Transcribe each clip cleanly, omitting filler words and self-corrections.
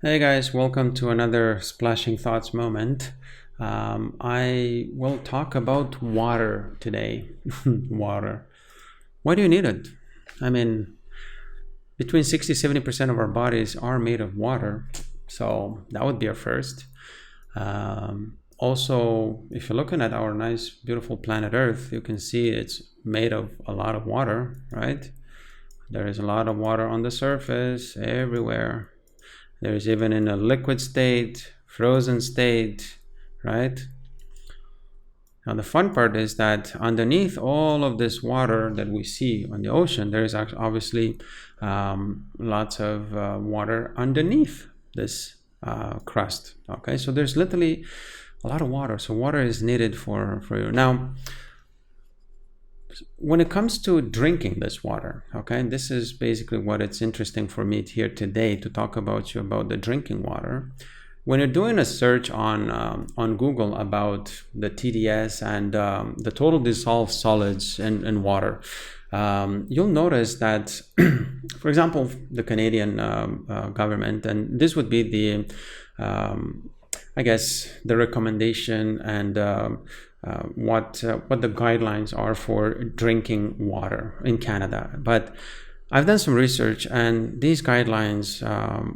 Hey guys, welcome to another Splashing Thoughts moment. I will talk about water today. Water. Why do you need it? I mean, between 60-70% of our bodies are made of water, so that would be a first. Also, if you're looking at our nice, beautiful planet Earth, you can see it's made of a lot of water, right? There is a lot of water on the surface everywhere. There's even in a liquid state, frozen state, right? Now, the fun part is that underneath all of this water that we see on the ocean, there is obviously lots of water underneath this crust. Okay, so there's literally a lot of water. So water is needed for you. Now, when it comes to drinking this water, okay, this is basically what it's interesting for me here today to talk about you about the drinking water. When you're doing a search on Google about the TDS and the total dissolved solids in water, you'll notice that, for example, the Canadian government, and this would be the, I guess, the recommendation and what the guidelines are for drinking water in Canada. But I've done some research, and these guidelines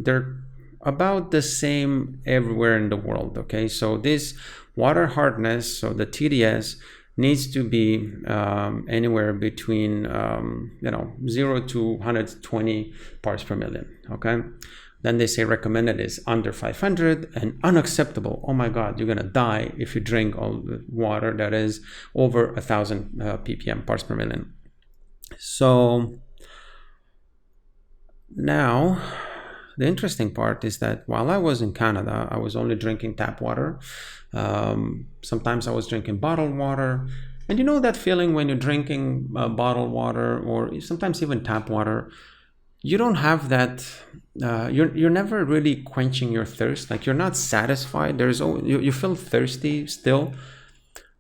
they're about the same everywhere in the world. Okay, so this water hardness, so the TDS, needs to be anywhere between 0 to 120 parts per million. Okay. Then they say recommended is under 500, and unacceptable. Oh my God, you're gonna die if you drink all the water that is over 1,000 ppm, parts per million. So now, the interesting part is that while I was in Canada, I was only drinking tap water. Sometimes I was drinking bottled water. And you know that feeling when you're drinking bottled water or sometimes even tap water, you don't have that, you're never really quenching your thirst. Like, you're not satisfied. You feel thirsty still.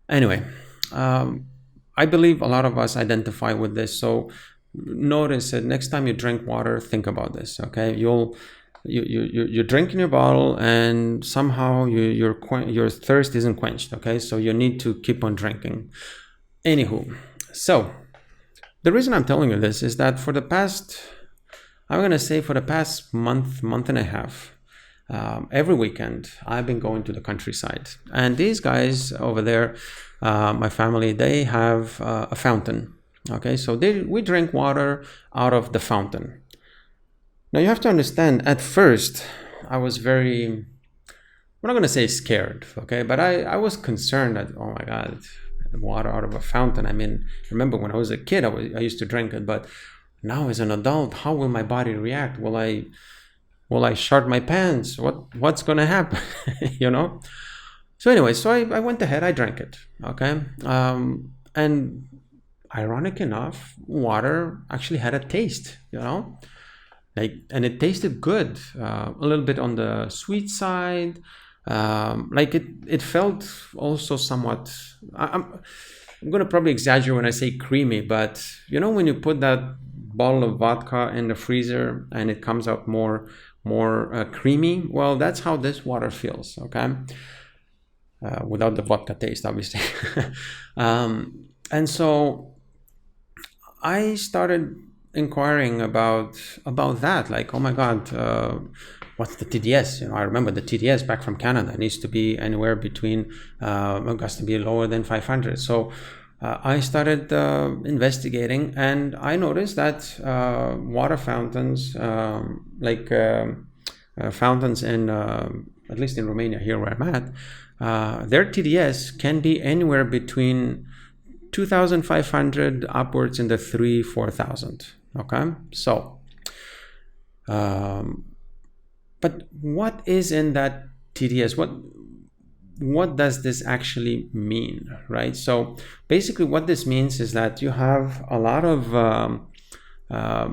Anyway, I believe a lot of us identify with this. So notice that next time you drink water, think about this. Okay, you're drinking your bottle, and somehow your thirst isn't quenched. Okay, so you need to keep on drinking. Anywho, so the reason I'm telling you this is that for the past month and a half, every weekend I've been going to the countryside, and these guys over there, my family, they have a fountain. Okay, so we drink water out of the fountain. Now you have to understand, at first I was I'm not going to say scared, okay, but I was concerned that, oh my God, water out of a fountain. I mean, remember when I was a kid, I used to drink it, but now as an adult, how will my body react? Will I shart my pants? What's going to happen? So anyway, so I went ahead, I drank it. Okay. And ironic enough, water actually had a taste, and it tasted good, a little bit on the sweet side. Like it felt also somewhat, I'm going to probably exaggerate when I say creamy, but when you put that bottle of vodka in the freezer and it comes out more creamy, well, that's how this water feels. Okay, without the vodka taste, obviously. And so I started inquiring about that, like, oh my God, what's the TDS? I remember the TDS back from Canada. It needs to be anywhere between, it has to be lower than 500. So I started investigating, and I noticed that water fountains, fountains in, at least in Romania, here where I'm at, their TDS can be anywhere between 2,500 upwards in the 4,000. Okay, so but what is in that TDS? What does this actually mean, right? So basically what this means is that you have a lot of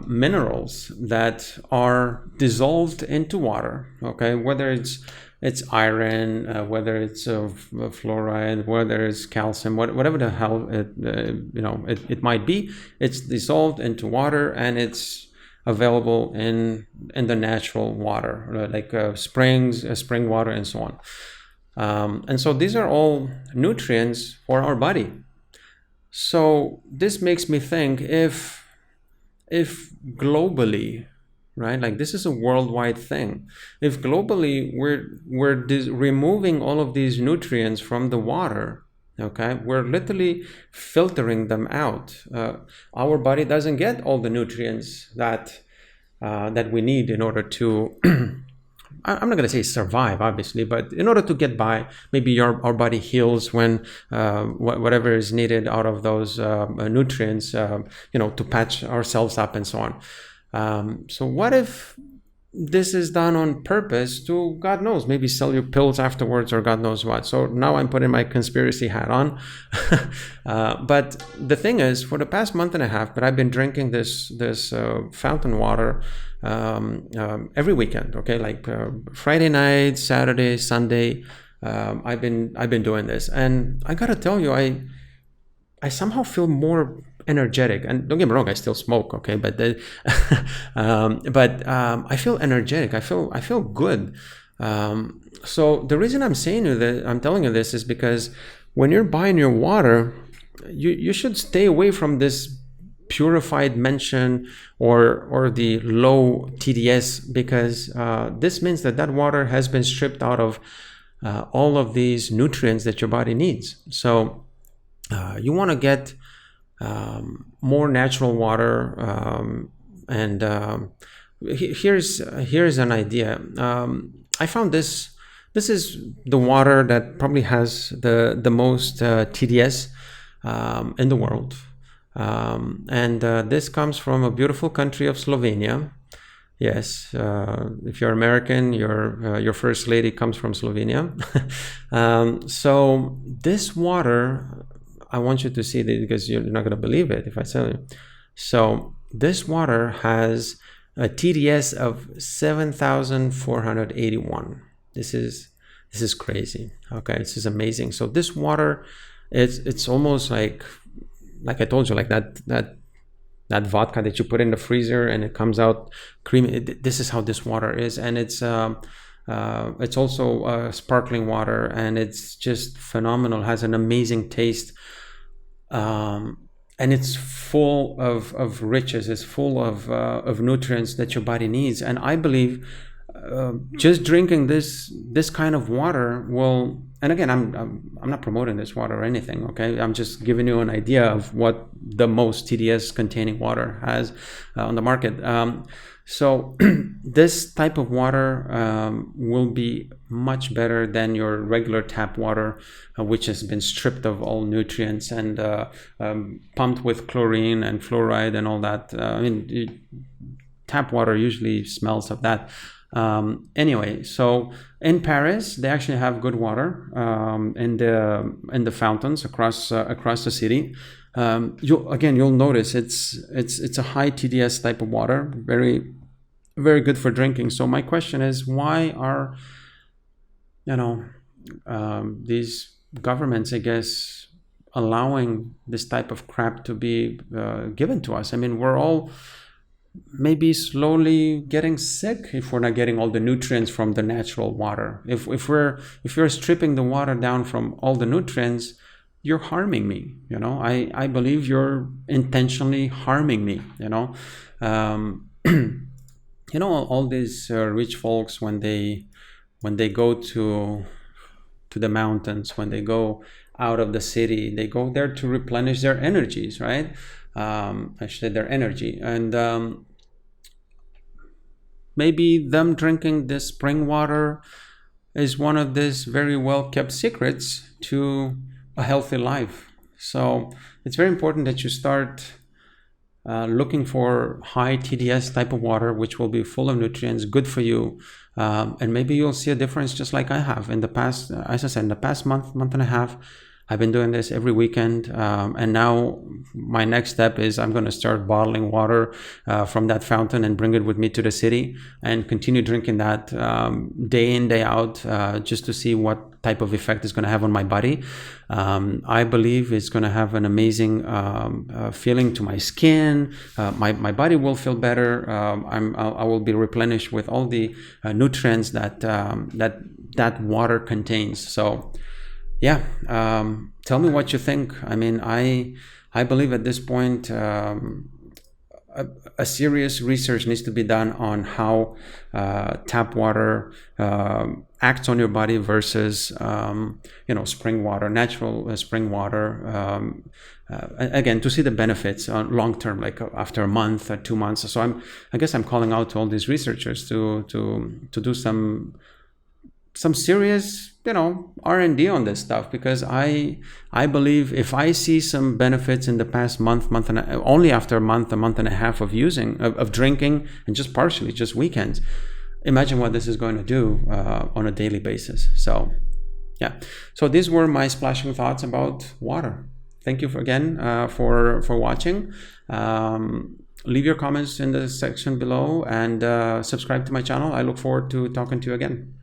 minerals that are dissolved into water. Okay, whether it's iron, whether it's fluoride, whether it's calcium, whatever the hell it might be, it's dissolved into water, and it's available in the natural water, like springs, spring water, and so on. And so these are all nutrients for our body. So this makes me think, if globally, right, like this is a worldwide thing, if globally we're removing all of these nutrients from the water, okay, we're literally filtering them out. Our body doesn't get all the nutrients that we need in order to I'm not going to say survive, obviously, but in order to get by, maybe our body heals when whatever is needed out of those nutrients, to patch ourselves up and so on. So what if this is done on purpose to, God knows, maybe sell you pills afterwards or God knows what. So now I'm putting my conspiracy hat on. But the thing is, for the past month and a half, but I've been drinking this fountain water every weekend. Okay, like Friday night, Saturday, Sunday. I've been doing this, and I gotta tell you, I somehow feel more energetic. And don't get me wrong, I still smoke, okay, but I feel energetic. I feel good. So the reason I'm telling you this is because when you're buying your water, you should stay away from this purified mention or the low TDS, because this means that water has been stripped out of all of these nutrients that your body needs. So you want to get more natural water, and here's an idea. I found this is the water that probably has the most TDS in the world, and this comes from a beautiful country of Slovenia. Yes, if you're American, your first lady comes from Slovenia. So this water, I want you to see this because you're not going to believe it if I tell you. So this water has a TDS of 7,481. This is crazy. Okay, this is amazing. So this water, it's almost like I told you, like that vodka that you put in the freezer and it comes out creamy. This is how this water is, and it's also sparkling water, and it's just phenomenal. It has an amazing taste, and it's full of riches. It's full of nutrients that your body needs. And I believe just drinking this kind of water will. And again, I'm not promoting this water or anything. Okay, I'm just giving you an idea of what the most TDS containing water has on the market. So this type of water will be much better than your regular tap water, which has been stripped of all nutrients and pumped with chlorine and fluoride and all that. Tap water usually smells of that. Anyway, so in Paris, they actually have good water in the fountains across the city. You'll notice it's a high TDS type of water, very, very good for drinking. So my question is, why are these governments, I guess, allowing this type of crap to be given to us? I mean, we're all maybe slowly getting sick if we're not getting all the nutrients from the natural water. If you're stripping the water down from all the nutrients, you're harming me. I believe you're intentionally harming me. All these rich folks, when they go to the mountains, when they go out of the city, they go there to replenish their energies, right? Actually their energy, and maybe them drinking this spring water is one of these very well kept secrets to a healthy life. So it's very important that you start looking for high TDS type of water, which will be full of nutrients, good for you, and maybe you'll see a difference, just like I have in the past. As I said, in the past month and a half, I've been doing this every weekend, and now my next step is I'm going to start bottling water from that fountain and bring it with me to the city and continue drinking that day in, day out, just to see what type of effect it's going to have on my body. I believe it's going to have an amazing feeling to my skin. My body will feel better. I will be replenished with all the nutrients that water contains. So yeah, tell me what you think. I mean, I believe at this point a serious research needs to be done on how tap water acts on your body versus spring water, natural spring water. Again, to see the benefits on long term, like after a month or 2 months. So I guess I'm calling out to all these researchers to do some serious R&D on this stuff, because I believe if I see some benefits in the past month and only after a month and a half of drinking, and just weekends, imagine what this is going to do on a daily basis. So yeah, so these were my splashing thoughts about water. Thank you again for watching. Leave your comments in the section below and subscribe to my channel. I look forward to talking to you again.